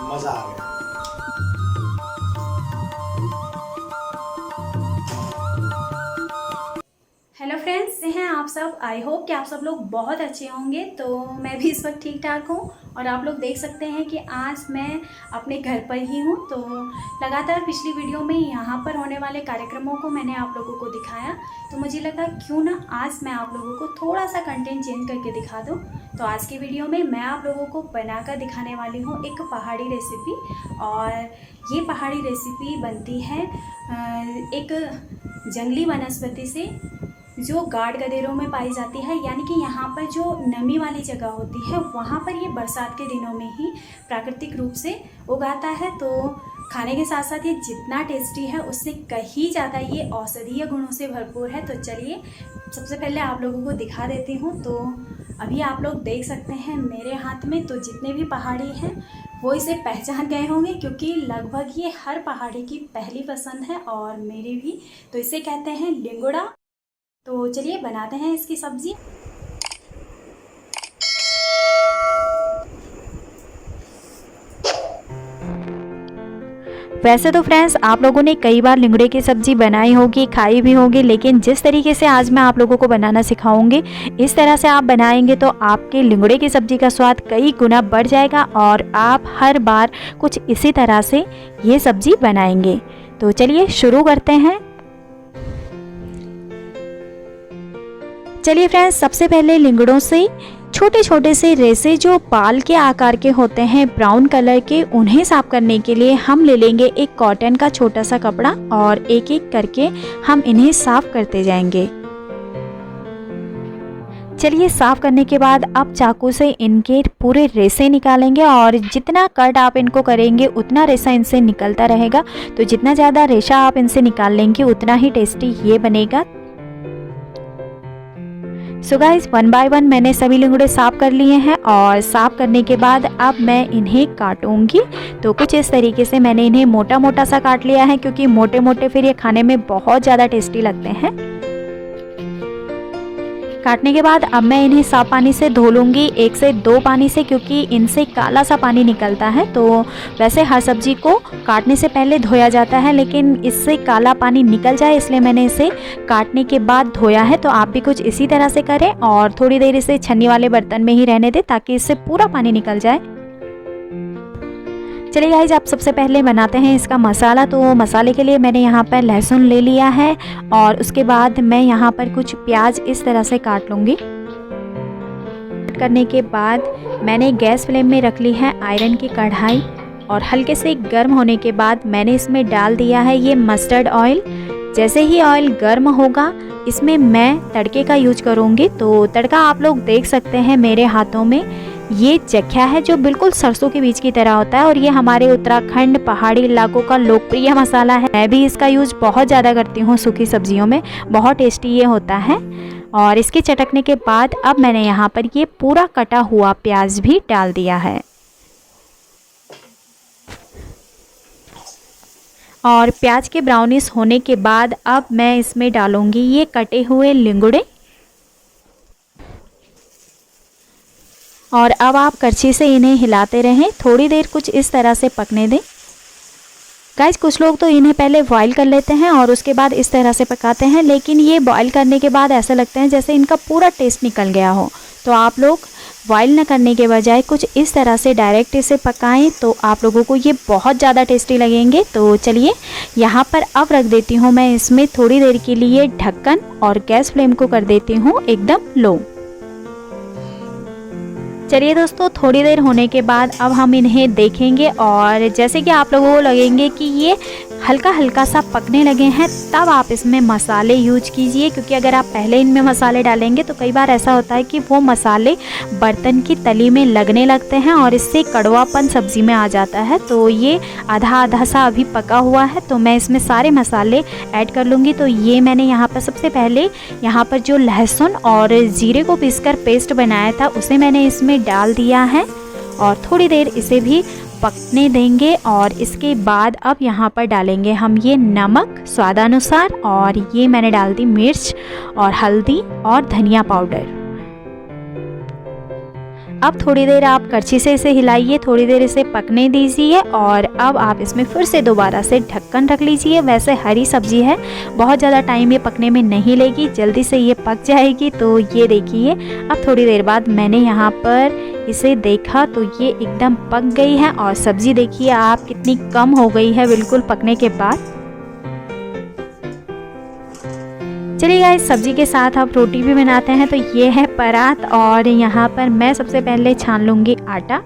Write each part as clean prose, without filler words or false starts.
मज़ा आ गया। Hello friends, कैसे हैं आप सब। आई होप कि आप सब लोग बहुत अच्छे होंगे। तो मैं भी इस वक्त ठीक ठाक हूँ और आप लोग देख सकते हैं कि आज मैं अपने घर पर ही हूँ। तो लगातार पिछली वीडियो में यहाँ पर होने वाले कार्यक्रमों को मैंने आप लोगों को दिखाया, तो मुझे लगा क्यों ना आज मैं आप लोगों को थोड़ा सा कंटेंट चेंज करके दिखा दूँ। तो आज की वीडियो में मैं आप लोगों को बनाकर दिखाने वाली हूँ एक पहाड़ी रेसिपी। और ये पहाड़ी रेसिपी बनती है एक जंगली वनस्पति से जो गाढ़ गदेरों में पाई जाती है, यानी कि यहाँ पर जो नमी वाली जगह होती है वहाँ पर ये बरसात के दिनों में ही प्राकृतिक रूप से उगाता है। तो खाने के साथ साथ ये जितना टेस्टी है उससे कहीं ज़्यादा ये औषधीय गुणों से भरपूर है। तो चलिए सबसे पहले आप लोगों को दिखा देती हूँ। तो अभी आप लोग देख सकते हैं मेरे हाथ में, तो जितने भी पहाड़ी हैं वो इसे पहचान गए होंगे क्योंकि लगभग ये हर पहाड़ी की पहली पसंद है और मेरी भी। तो इसे कहते हैं लिंगुड़ा। तो चलिए बनाते हैं इसकी सब्जी। वैसे तो फ्रेंड्स आप लोगों ने कई बार लिंगड़े की सब्ज़ी बनाई होगी, खाई भी होगी, लेकिन जिस तरीके से आज मैं आप लोगों को बनाना सिखाऊंगी, इस तरह से आप बनाएंगे तो आपके लिंगड़े की सब्ज़ी का स्वाद कई गुना बढ़ जाएगा और आप हर बार कुछ इसी तरह से ये सब्ज़ी बनाएंगे। तो चलिए शुरू करते हैं। चलिए फ्रेंड्स, सबसे पहले लिंगड़ों से छोटे छोटे से रेसे जो बाल के आकार के होते हैं ब्राउन कलर के, उन्हें साफ करने के लिए हम ले लेंगे एक कॉटन का छोटा सा कपड़ा और एक एक करके हम इन्हें साफ करते जाएंगे। चलिए साफ करने के बाद अब चाकू से इनके पूरे रेसे निकालेंगे और जितना कट आप इनको करेंगे उतना रेसा इनसे निकलता रहेगा। तो जितना ज़्यादा रेशा आप इनसे निकाल लेंगे उतना ही टेस्टी ये बनेगा। So guys, one by one मैंने सभी लिंगड़े साफ़ कर लिए हैं और साफ़ करने के बाद अब मैं इन्हें काटूंगी। तो कुछ इस तरीके से मैंने इन्हें मोटा मोटा सा काट लिया है क्योंकि मोटे मोटे फिर ये खाने में बहुत ज़्यादा टेस्टी लगते हैं। काटने के बाद अब मैं इन्हें साफ पानी से धो लूँगी, 1 से 2 पानी से, क्योंकि इनसे काला सा पानी निकलता है। तो वैसे हर सब्ज़ी को काटने से पहले धोया जाता है, लेकिन इससे काला पानी निकल जाए इसलिए मैंने इसे काटने के बाद धोया है। तो आप भी कुछ इसी तरह से करें और थोड़ी देर इसे छन्नी वाले बर्तन में ही रहने दें ताकि इससे पूरा पानी निकल जाए। चलिए गाइस, आप सबसे पहले बनाते हैं इसका मसाला। तो मसाले के लिए मैंने यहाँ पर लहसुन ले लिया है और उसके बाद मैं यहाँ पर कुछ प्याज इस तरह से काट लूँगी। कट करने के बाद मैंने गैस फ्लेम में रख ली है आयरन की कढ़ाई और हल्के से गर्म होने के बाद मैंने इसमें डाल दिया है ये मस्टर्ड ऑयल। जैसे ही ऑयल गर्म होगा इसमें मैं तड़के का यूज करूँगी। तो तड़का आप लोग देख सकते हैं मेरे हाथों में ये चख्या है जो बिल्कुल सरसों के बीज की तरह होता है और ये हमारे उत्तराखंड पहाड़ी इलाकों का लोकप्रिय मसाला है। मैं भी इसका यूज बहुत ज़्यादा करती हूँ सूखी सब्जियों में, बहुत टेस्टी ये होता है। और इसके चटकने के बाद अब मैंने यहाँ पर ये पूरा कटा हुआ प्याज भी डाल दिया है और प्याज के ब्राउनिश होने के बाद अब मैं इसमें डालूंगी ये कटे हुए लिंगुड़े। और अब आप करछी से इन्हें हिलाते रहें, थोड़ी देर कुछ इस तरह से पकने दें। गाइस, कुछ लोग तो इन्हें पहले बॉईल कर लेते हैं और उसके बाद इस तरह से पकाते हैं, लेकिन ये बॉईल करने के बाद ऐसा लगता है जैसे इनका पूरा टेस्ट निकल गया हो। तो आप लोग बॉईल न करने के बजाय कुछ इस तरह से डायरेक्ट इसे पकाएं तो आप लोगों को ये बहुत ज़्यादा टेस्टी लगेंगे। तो चलिए यहाँ पर अब रख देती हूँ मैं इसमें थोड़ी देर के लिए ढक्कन और गैस फ्लेम को कर देती हूँ एकदम लो। चलिए दोस्तों, थोड़ी देर होने के बाद अब हम इन्हें देखेंगे और जैसे कि आप लोगों को लगेंगे कि ये हल्का हल्का सा पकने लगे हैं तब आप इसमें मसाले यूज कीजिए, क्योंकि अगर आप पहले इनमें मसाले डालेंगे तो कई बार ऐसा होता है कि वो मसाले बर्तन की तली में लगने लगते हैं और इससे कड़वापन सब्ज़ी में आ जाता है। तो ये आधा आधा सा अभी पका हुआ है तो मैं इसमें सारे मसाले ऐड कर लूँगी। तो ये मैंने यहाँ पर सबसे पहले यहाँ पर जो लहसुन और ज़ीरे को पीसकर पेस्ट बनाया था उसे मैंने इसमें डाल दिया है और थोड़ी देर इसे भी पकने देंगे। और इसके बाद अब यहाँ पर डालेंगे हम ये नमक स्वादानुसार और ये मैंने डाल दी मिर्च और हल्दी और धनिया पाउडर। अब थोड़ी देर आप करछी से इसे हिलाइए, थोड़ी देर इसे पकने दीजिए और अब आप इसमें फिर से दोबारा से ढक्कन रख लीजिए। वैसे हरी सब्जी है, बहुत ज़्यादा टाइम ये पकने में नहीं लेगी, जल्दी से ये पक जाएगी। तो ये देखिए अब थोड़ी देर बाद मैंने यहाँ पर इसे देखा तो ये एकदम पक गई है और सब्ज़ी देखिए आप कितनी कम हो गई है बिल्कुल पकने के बाद। चलिए गाइस, सब्जी के साथ आप रोटी भी बनाते हैं। तो ये है परात और यहाँ पर मैं सबसे पहले छान लूँगी आटा।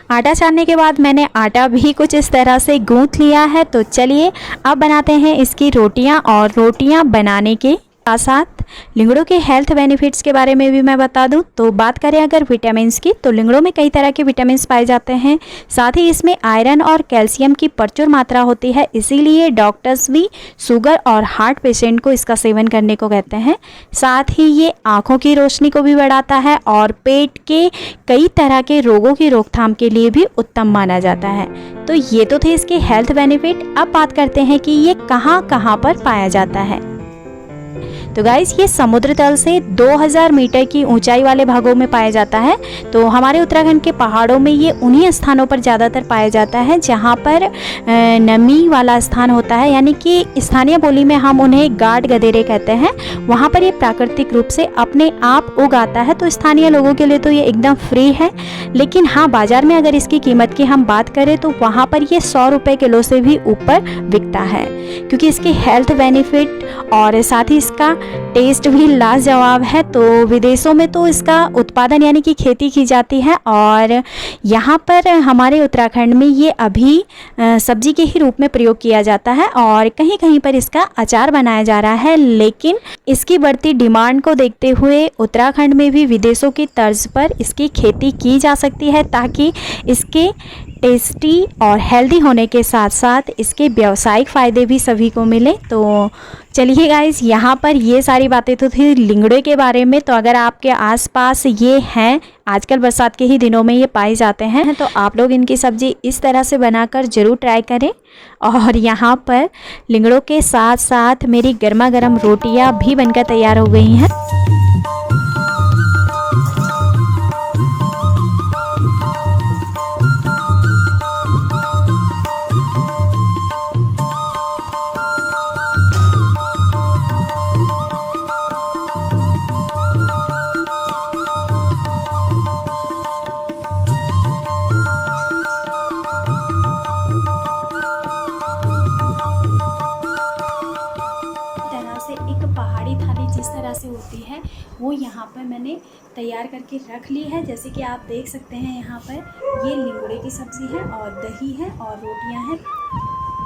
आटा छानने के बाद मैंने आटा भी कुछ इस तरह से गूँथ लिया है। तो चलिए अब बनाते हैं इसकी रोटियाँ। और रोटियाँ बनाने के साथ साथ लिंगड़ों के हेल्थ बेनिफिट्स के बारे में भी मैं बता दूं। तो बात करें अगर विटामिन्स की, तो लिंगड़ों में कई तरह के विटामिन्स पाए जाते हैं। साथ ही इसमें आयरन और कैल्शियम की प्रचुर मात्रा होती है, इसीलिए डॉक्टर्स भी शुगर और हार्ट पेशेंट को इसका सेवन करने को कहते हैं। साथ ही ये आँखों की रोशनी को भी बढ़ाता है और पेट के कई तरह के रोगों की रोकथाम के लिए भी उत्तम माना जाता है। तो ये तो थे इसके हेल्थ बेनिफिट। अब बात करते हैं कि ये कहाँ कहाँ पर पाया जाता है। तो गाइस, ये समुद्र तल से 2000 मीटर की ऊंचाई वाले भागों में पाया जाता है। तो हमारे उत्तराखंड के पहाड़ों में ये उन्हीं स्थानों पर ज़्यादातर पाया जाता है जहाँ पर नमी वाला स्थान होता है, यानी कि स्थानीय बोली में हम उन्हें गाड गदेरे कहते हैं। वहाँ पर ये प्राकृतिक रूप से अपने आप उग आता है। तो स्थानीय लोगों के लिए तो ये एकदम फ्री है। लेकिन हाँ, बाज़ार में अगर इसकी कीमत की हम बात करें तो वहाँ पर ये 100 रुपये किलो से भी ऊपर बिकता है, क्योंकि इसके हेल्थ बेनिफिट और साथ ही इसका टेस्ट भी लाजवाब है। तो विदेशों में तो इसका उत्पादन यानी कि खेती की जाती है और यहाँ पर हमारे उत्तराखंड में ये अभी सब्जी के ही रूप में प्रयोग किया जाता है और कहीं कहीं पर इसका अचार बनाया जा रहा है। लेकिन इसकी बढ़ती डिमांड को देखते हुए उत्तराखंड में भी विदेशों की तर्ज पर इसकी खेती की जा सकती है, ताकि इसके टेस्टी और हेल्दी होने के साथ साथ इसके व्यावसायिक फ़ायदे भी सभी को मिले। तो चलिए गाइस, यहाँ पर ये सारी बातें तो थी लिंगड़े के बारे में। तो अगर आपके आसपास ये हैं, आजकल बरसात के ही दिनों में ये पाए जाते हैं, तो आप लोग इनकी सब्ज़ी इस तरह से बनाकर ज़रूर ट्राई करें। और यहाँ पर लिंगड़ों के साथ साथ मेरी गर्मा गर्म रोटियाँ भी बनकर तैयार हो गई हैं। जिस तरह से होती है वो यहाँ पर मैंने तैयार करके रख ली है। जैसे कि आप देख सकते हैं यहाँ पर ये लिंगड़े की सब्ज़ी है और दही है और रोटियाँ हैं।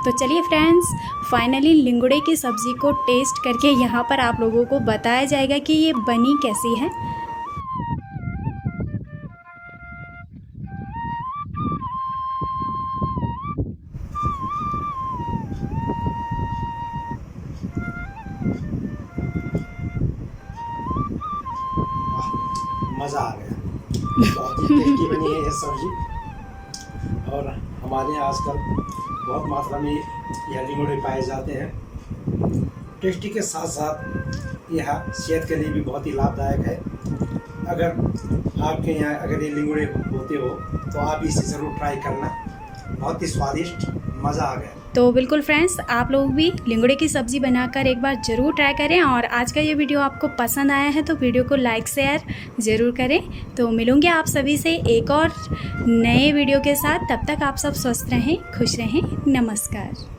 तो चलिए फ्रेंड्स, फाइनली लिंगड़े की सब्ज़ी को टेस्ट करके यहाँ पर आप लोगों को बताया जाएगा कि ये बनी कैसी है। मज़ा आ गया, बहुत ही टेस्टी बनी है ये सब्जी। और हमारे यहाँ आजकल बहुत मात्रा में यह लिंगड़े पाए जाते हैं। टेस्टी के साथ साथ यह सेहत के लिए भी बहुत ही लाभदायक है। अगर आपके यहाँ अगर ये लिंगड़े होते हो तो आप इसे ज़रूर ट्राई करना, बहुत ही स्वादिष्ट, मज़ा आ गया। तो बिल्कुल फ्रेंड्स, आप लोग भी लिंगड़े की सब्ज़ी बनाकर एक बार ज़रूर ट्राई करें। और आज का ये वीडियो आपको पसंद आया है तो वीडियो को लाइक शेयर ज़रूर करें। तो मिलूँगी आप सभी से एक और नए वीडियो के साथ। तब तक आप सब स्वस्थ रहें, खुश रहें। नमस्कार।